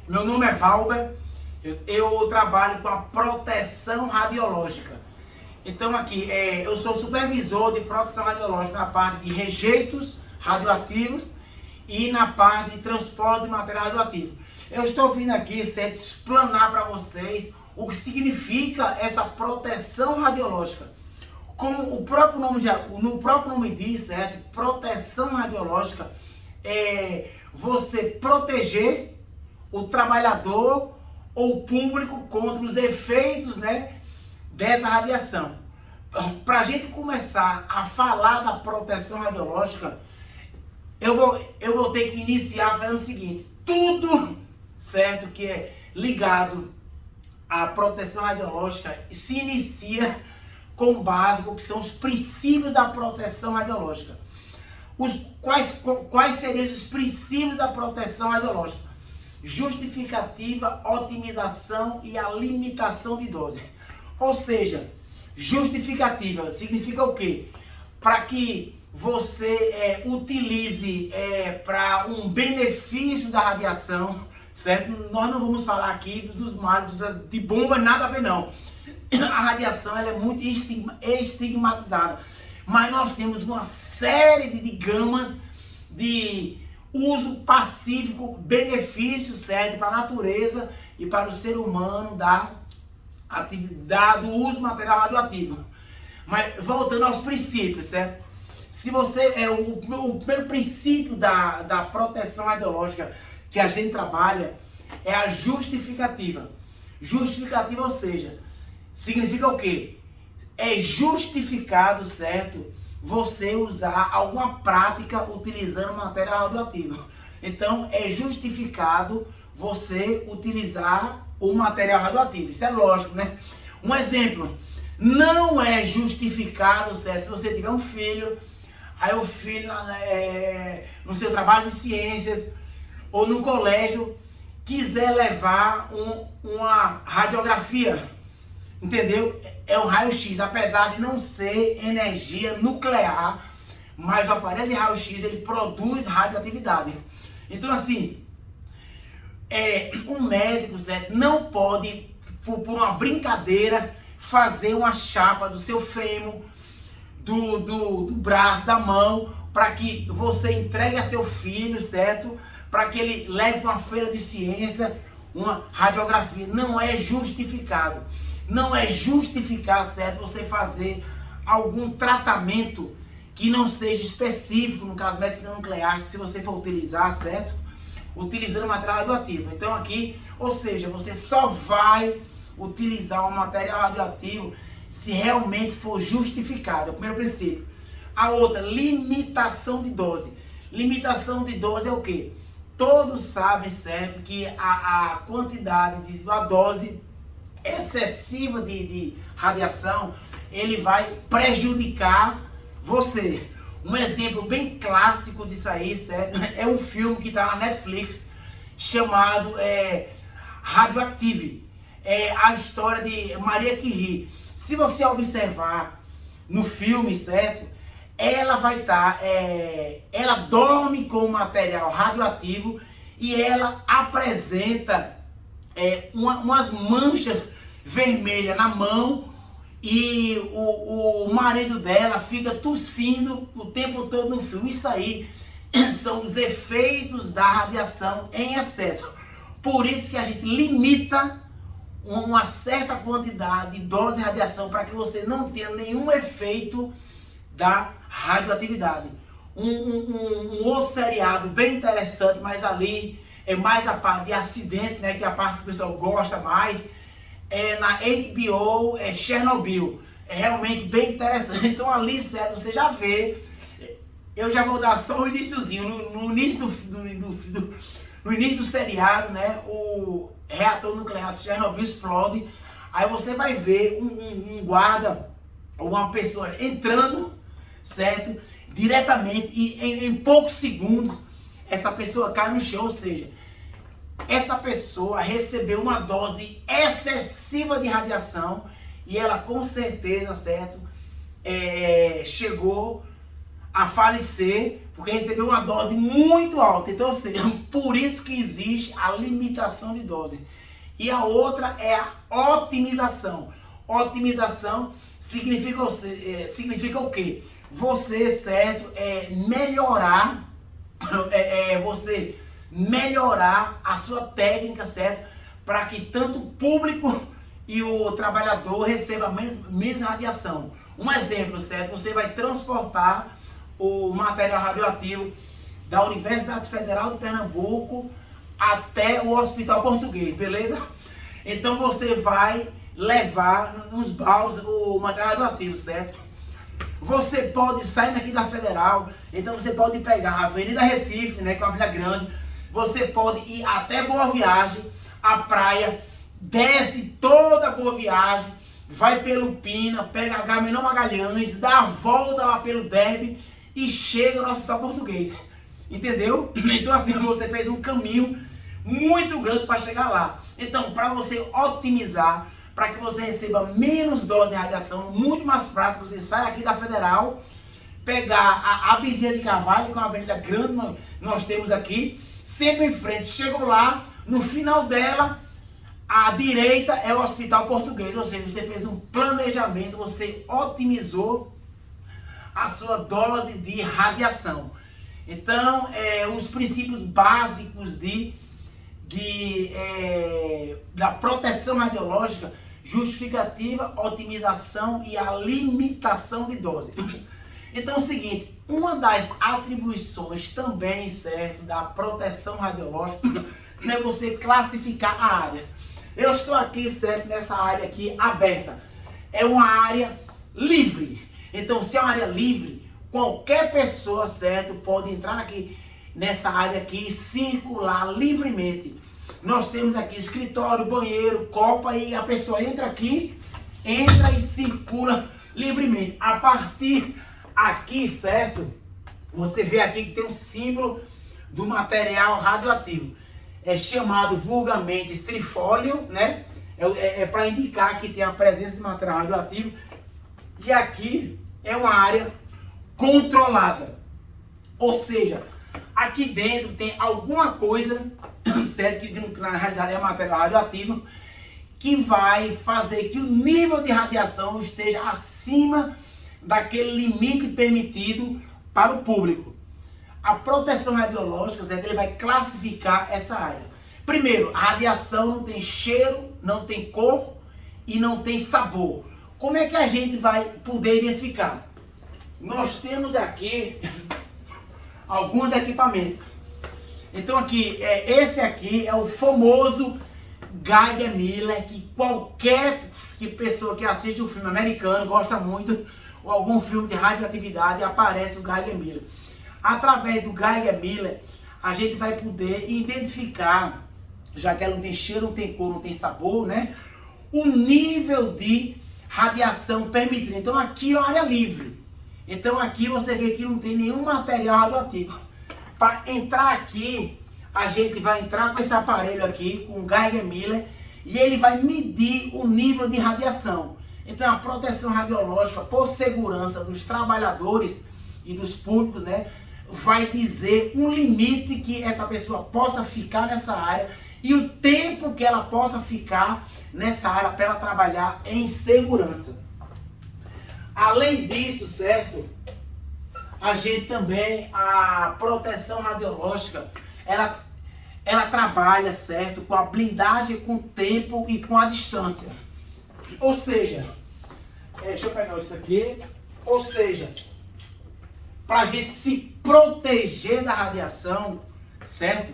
Meu nome é Valber, eu trabalho com a proteção radiológica. Então aqui, eu sou supervisor de proteção radiológica na parte de rejeitos radioativos e na parte de transporte de material radioativo. Eu estou vindo aqui, certo, explanar para vocês o que significa essa proteção radiológica. Como o próprio nome diz, certo? Proteção radiológica é você proteger o trabalhador ou o público contra os efeitos, né, dessa radiação. Para a gente começar a falar da proteção radiológica, eu vou ter que iniciar fazendo o seguinte: tudo, certo, que é ligado à proteção radiológica se inicia com o básico, que são os princípios da proteção radiológica. Quais seriam os princípios da proteção radiológica? Justificativa, otimização e a limitação de dose. Ou seja, justificativa significa o quê? Para que você utilize para um benefício da radiação, certo? Nós não vamos falar aqui dos males de bomba, nada a ver não. A radiação ela é muito estigmatizada, mas nós temos uma série de gamas de uso pacífico, benefício, certo, para a natureza e para o ser humano do uso do material radioativo. Mas voltando aos princípios, certo? Se você o primeiro princípio da proteção radiológica que a gente trabalha é a justificativa. Justificativa, ou seja, significa o quê? É justificado, certo, você usar alguma prática utilizando material radioativo. Então, é justificado você utilizar o material radioativo. Isso é lógico, né? Um exemplo, não é justificado, certo, se você tiver um filho, aí o filho no seu trabalho de ciências ou no colégio quiser levar uma radiografia, entendeu? É um raio-x, apesar de não ser energia nuclear, mas o aparelho de raio-x ele produz radioatividade. Então assim, um médico, certo, não pode, por uma brincadeira, fazer uma chapa do seu fêmur, do braço, da mão, para que você entregue a seu filho, certo? Para que ele leve para uma feira de ciência uma radiografia. Não é justificado. Não é justificado, certo, você fazer algum tratamento que não seja específico, no caso medicina nuclear, se você for utilizar, certo? Utilizando material radioativo. Então aqui, ou seja, você só vai utilizar um material radioativo se realmente for justificado. É o primeiro princípio. A outra, limitação de dose. Limitação de dose é o quê? Todos sabem, certo, que a quantidade, a dose excessiva de radiação, ele vai prejudicar você. Um exemplo bem clássico disso aí, certo, é um filme que está na Netflix chamado Radioactive. É a história de Maria Curie. Se você observar no filme, certo, ela vai estar, ela dorme com material radioativo e ela apresenta umas manchas vermelhas na mão, e o marido dela fica tossindo o tempo todo no filme. Isso aí são os efeitos da radiação em excesso. Por isso que a gente limita uma certa quantidade de dose de radiação para que você não tenha nenhum efeito da radioatividade. Um outro seriado bem interessante, mas ali é mais a parte de acidentes, né, que é a parte que o pessoal gosta mais, na HBO, Chernobyl. É realmente bem interessante. Então ali, certo, você já vê, eu já vou dar só o iniciozinho, no início no início do seriado, né, o reator nuclear de Chernobyl explode, aí você vai ver um guarda, uma pessoa entrando, certo, diretamente, e em poucos segundos essa pessoa cai no chão. Ou seja, essa pessoa recebeu uma dose excessiva de radiação e ela com certeza, certo, chegou a falecer porque recebeu uma dose muito alta. Então, ou seja, por isso que existe a limitação de dose. E a outra é a otimização. Otimização significa o quê? Você, certo, melhorar, você melhorar a sua técnica, certo? Para que tanto o público e o trabalhador receba menos radiação. Um exemplo, certo? Você vai transportar o material radioativo da Universidade Federal de Pernambuco até o Hospital Português, beleza? Então você vai levar nos baldes o material radioativo, certo? Você pode sair daqui da Federal, então você pode pegar a Avenida Recife, né, que é uma avenida grande, você pode ir até Boa Viagem, a praia, desce toda a Boa Viagem, vai pelo Pina, pega a Agamenon Magalhães, dá a volta lá pelo Derby e chega no Hospital Português. Entendeu? Então assim, você fez um caminho muito grande para chegar lá. Então, para você otimizar, para que você receba menos dose de radiação, muito mais prático, você sai aqui da Federal, pegar a Bezerra de Carvalho, que é uma avenida grande, nós temos aqui, sempre em frente, chegou lá, no final dela, à direita é o Hospital Português, ou seja, você fez um planejamento, você otimizou a sua dose de radiação. Então, os princípios básicos da proteção radiológica: justificativa, otimização e a limitação de dose. Então é o seguinte, uma das atribuições também, certo, da proteção radiológica é você classificar a área. Eu estou aqui, certo, nessa área aqui aberta. É uma área livre. Então, se é uma área livre, qualquer pessoa, certo, pode entrar aqui nessa área aqui e circular livremente. Nós temos aqui escritório, banheiro, copa, e a pessoa entra aqui, entra e circula livremente. A partir aqui, certo, você vê aqui que tem um símbolo do material radioativo. É chamado vulgarmente estrifólio, né? Para indicar que tem a presença de material radioativo. E aqui é uma área controlada. Ou seja, aqui dentro tem alguma coisa, certo, que na realidade é material radioativo, que vai fazer que o nível de radiação esteja acima daquele limite permitido para o público. A proteção radiológica, certo, ele vai classificar essa área. Primeiro, a radiação não tem cheiro, não tem cor e não tem sabor. Como é que a gente vai poder identificar? Nós temos aqui alguns equipamentos. Então aqui, esse aqui é o famoso Geiger Miller, que qualquer pessoa que assiste um filme americano gosta muito, ou algum filme de radioatividade, aparece o Geiger Miller. Através do Geiger Miller, a gente vai poder identificar, já que ela não tem cheiro, não tem cor, não tem sabor, né? O nível de radiação permitida. Então aqui é uma área livre. Então aqui você vê que não tem nenhum material radioativo. Para entrar aqui, a gente vai entrar com esse aparelho aqui, com o Geiger Miller, e ele vai medir o nível de radiação. Então a proteção radiológica, por segurança dos trabalhadores e dos públicos, né, vai dizer um limite que essa pessoa possa ficar nessa área e o tempo que ela possa ficar nessa área para ela trabalhar em segurança. Além disso, certo, a gente também, a proteção radiológica, ela trabalha, certo, com a blindagem, com o tempo e com a distância. Ou seja, deixa eu pegar isso aqui, ou seja, para a gente se proteger da radiação, certo?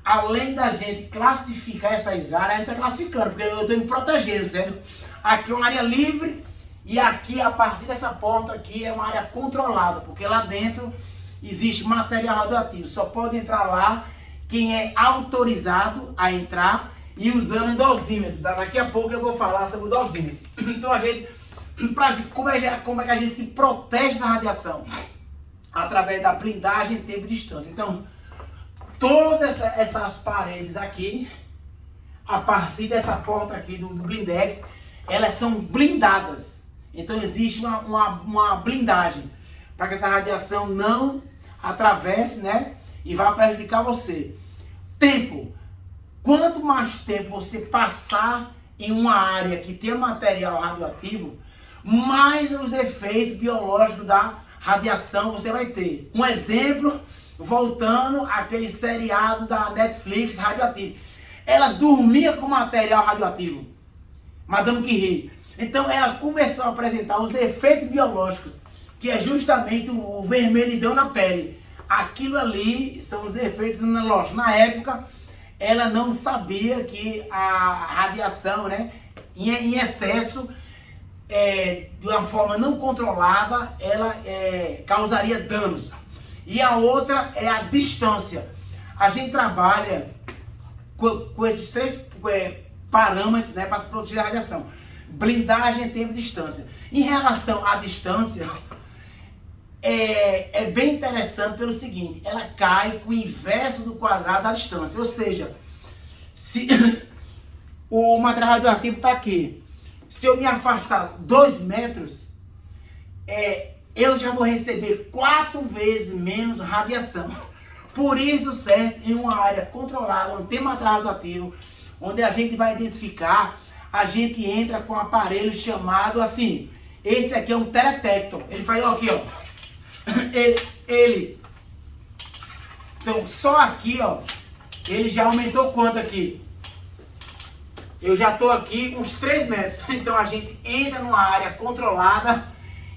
Além da gente classificar essas áreas, a gente está classificando, porque eu estou me protegendo, certo? Aqui é uma área livre e aqui, a partir dessa porta aqui, é uma área controlada, porque lá dentro existe material radioativo. Só pode entrar lá quem é autorizado a entrar e usando dosímetro. Daqui a pouco eu vou falar sobre o dosímetro. Então como é que a gente se protege da radiação? Através da blindagem, tempo e distância. Então, todas essas paredes aqui, a partir dessa porta aqui do blindex, elas são blindadas. Então existe uma blindagem para que essa radiação não atravesse, né? E vai prejudicar você. Tempo. Quanto mais tempo você passar em uma área que tem material radioativo, mais os efeitos biológicos da radiação você vai ter. Um exemplo, voltando àquele seriado da Netflix, Radioativo. Ela dormia com material radioativo. Madame Curie. Então ela começou a apresentar os efeitos biológicos, que é justamente o vermelhidão na pele. Aquilo ali são os efeitos analógicos. Na época, ela não sabia que a radiação, né, em excesso, de uma forma não controlada, ela causaria danos. E a outra é a distância. A gente trabalha com esses três parâmetros, né, para se proteger da radiação. Blindagem, tempo e distância. Em relação à distância, é bem interessante pelo seguinte, ela cai com o inverso do quadrado da distância. Ou seja, se o material radioativo está aqui, se eu me afastar 2 metros, eu já vou receber 4 vezes menos radiação. Por isso, certo, em uma área controlada, onde tem material radioativo, onde a gente vai identificar, a gente entra com um aparelho chamado assim, esse aqui é um teletector. Ele faz aqui, ó. Então, só aqui, ó, ele já aumentou quanto aqui? Eu já estou aqui uns 3 metros. Então, a gente entra numa área controlada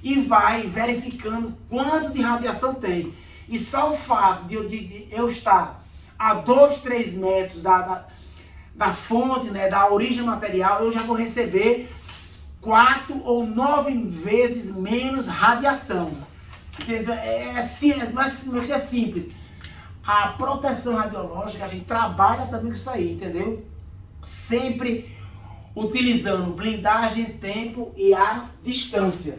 e vai verificando quanto de radiação tem. E só o fato de eu estar a 2, 3 metros da fonte, né, da origem material, eu já vou receber 4 ou 9 vezes menos radiação. Entendeu? Mas é simples. A proteção radiológica, a gente trabalha também com isso aí, entendeu? Sempre utilizando blindagem, tempo e a distância.